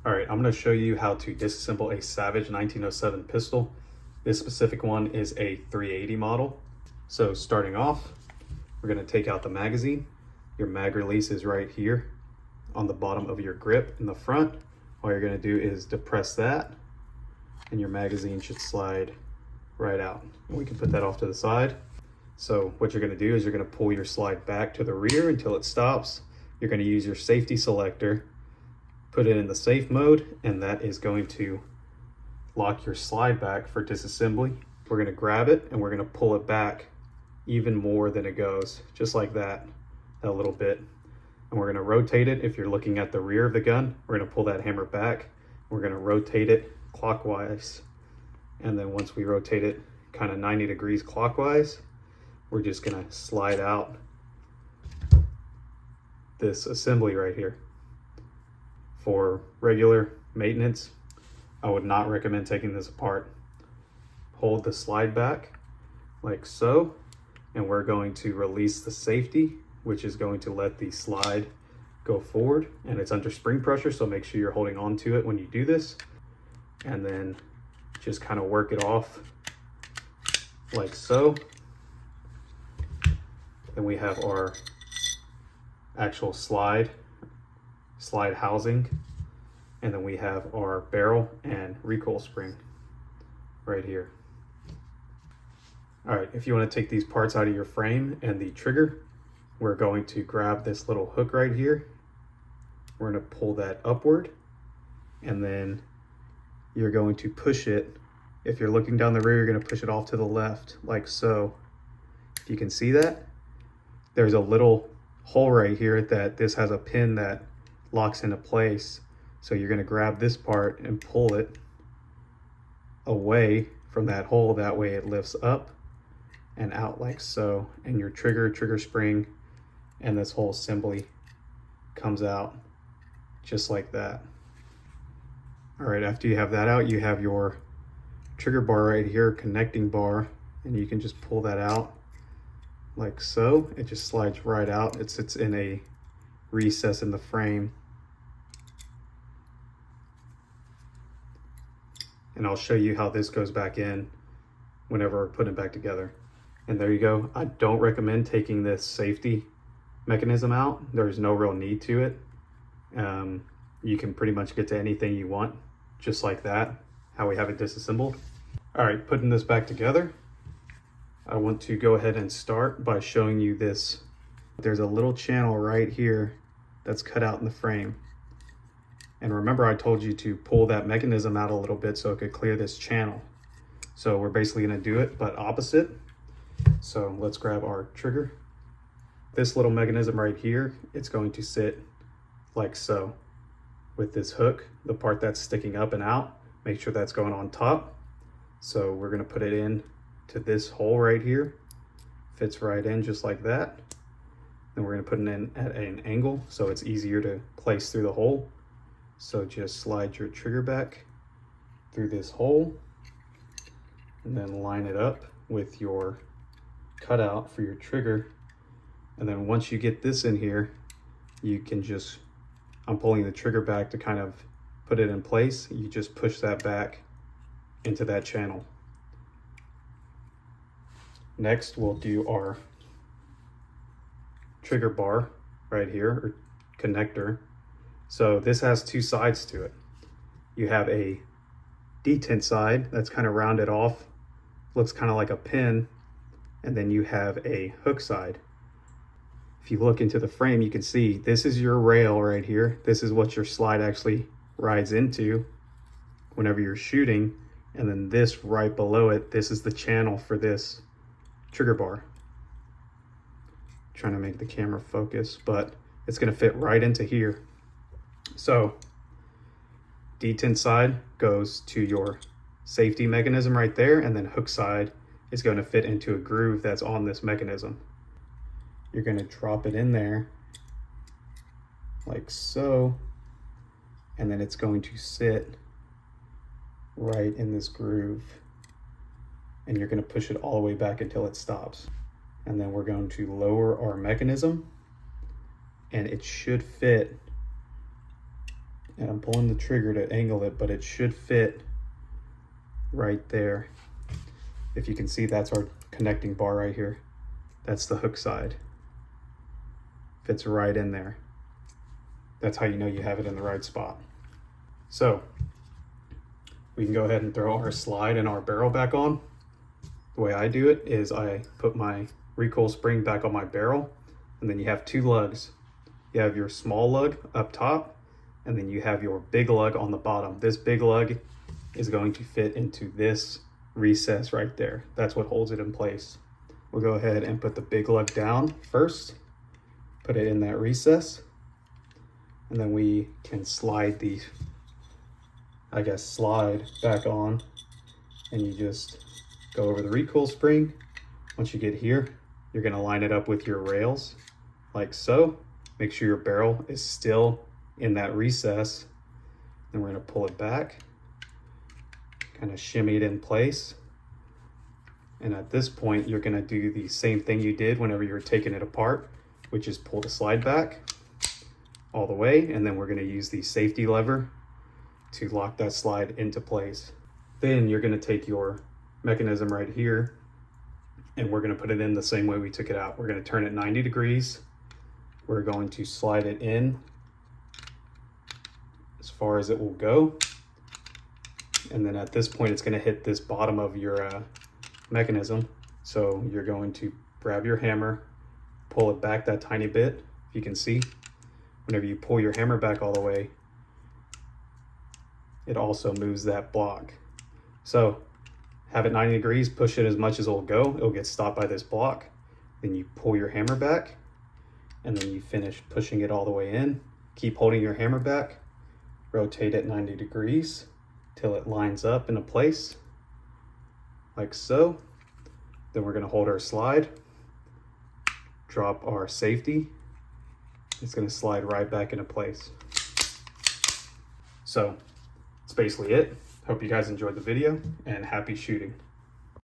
All right, I'm gonna show you how to disassemble a Savage 1907 pistol. This specific one is a 380 model. So starting off, we're gonna take out the magazine. Your mag release is right here on the bottom of your grip in the front. All you're gonna do is depress that and your magazine should slide right out. And we can put that off to the side. So what you're gonna do is you're gonna pull your slide back to the rear until it stops. You're gonna use your safety selector, put it in the safe mode, and that is going to lock your slide back for disassembly. We're gonna grab it and we're gonna pull it back even more than it goes, just like that, a little bit. And we're gonna rotate it. If you're looking at the rear of the gun, we're gonna pull that hammer back. We're gonna rotate it clockwise. And then once we rotate it kind of 90 degrees clockwise, we're just gonna slide out this assembly right here. For regular maintenance, I would not recommend taking this apart. Hold the slide back like so, and we're going to release the safety, which is going to let the slide go forward, and it's under spring pressure, so make sure you're holding on to it when you do this, and then just kind of work it off like so. Then we have our actual slide housing, and then we have our barrel and recoil spring right here. All right, if you want to take these parts out of your frame and the trigger, we're going to grab this little hook right here. We're going to pull that upward, and then you're going to push it. If you're looking down the rear, you're going to push it off to the left like so. If you can see that, there's a little hole right here that this has a pin that locks into place. So you're going to grab this part and pull it away from that hole. That way it lifts up and out like so. And your trigger spring, and this whole assembly comes out just like that. All right, after you have that out, you have your trigger bar right here, connecting bar, and you can just pull that out like so. It just slides right out. It sits in a recess in the frame. And I'll show you how this goes back in whenever we're putting it back together. And there you go. I don't recommend taking this safety mechanism out. There's no real need to it. You can pretty much get to anything you want, just like that, how we have it disassembled. All right, putting this back together, I want to go ahead and start by showing you this. There's a little channel right here that's cut out in the frame. And remember, I told you to pull that mechanism out a little bit so it could clear this channel. So we're basically gonna do it, but opposite. So let's grab our trigger. This little mechanism right here, it's going to sit like so with this hook, the part that's sticking up and out, make sure that's going on top. So we're gonna put it in to this hole right here, fits right in just like that. Then we're gonna put it in at an angle so it's easier to place through the hole. So just slide your trigger back through this hole and then line it up with your cutout for your trigger. And then once you get this in here, you can just, I'm pulling the trigger back to kind of put it in place. You just push that back into that channel. Next, we'll do our trigger bar right here, or connector. So this has two sides to it. You have a detent side that's kind of rounded off, looks kind of like a pin, and then you have a hook side. If you look into the frame, you can see this is your rail right here. This is what your slide actually rides into whenever you're shooting. And then this right below it, this is the channel for this trigger bar. Trying to make the camera focus, but it's gonna fit right into here. So detent side goes to your safety mechanism right there, and then hook side is going to fit into a groove that's on this mechanism. You're going to drop it in there like so, and then it's going to sit right in this groove, and you're going to push it all the way back until it stops. And then we're going to lower our mechanism, and it should fit And I'm pulling the trigger to angle it, but it should fit right there. If you can see, that's our connecting bar right here. That's the hook side. Fits right in there. That's how you know you have it in the right spot. So we can go ahead and throw our slide and our barrel back on. The way I do it is I put my recoil spring back on my barrel, and then you have two lugs. You have your small lug up top, and then you have your big lug on the bottom. This big lug is going to fit into this recess right there. That's what holds it in place. We'll go ahead and put the big lug down first, put it in that recess, and then we can slide the, slide back on, and you just go over the recoil spring. Once you get here, you're gonna line it up with your rails like so. Make sure your barrel is still in that recess. Then we're gonna pull it back, kind of shimmy it in place. And at this point, you're gonna do the same thing you did whenever you were taking it apart, which is pull the slide back all the way, and then we're gonna use the safety lever to lock that slide into place. Then you're gonna take your mechanism right here, and we're gonna put it in the same way we took it out. We're gonna turn it 90 degrees. We're going to slide it in as far as it will go. And then at this point, it's gonna hit this bottom of your mechanism. So you're going to grab your hammer, pull it back that tiny bit. If you can see, whenever you pull your hammer back all the way, it also moves that block. So have it 90 degrees, push it as much as it'll go. It'll get stopped by this block. Then you pull your hammer back, and then you finish pushing it all the way in. Keep holding your hammer back, rotate it 90 degrees till it lines up in a place, like so. Then we're gonna hold our slide, drop our safety. It's gonna slide right back into place. So that's basically it. Hope you guys enjoyed the video, and happy shooting.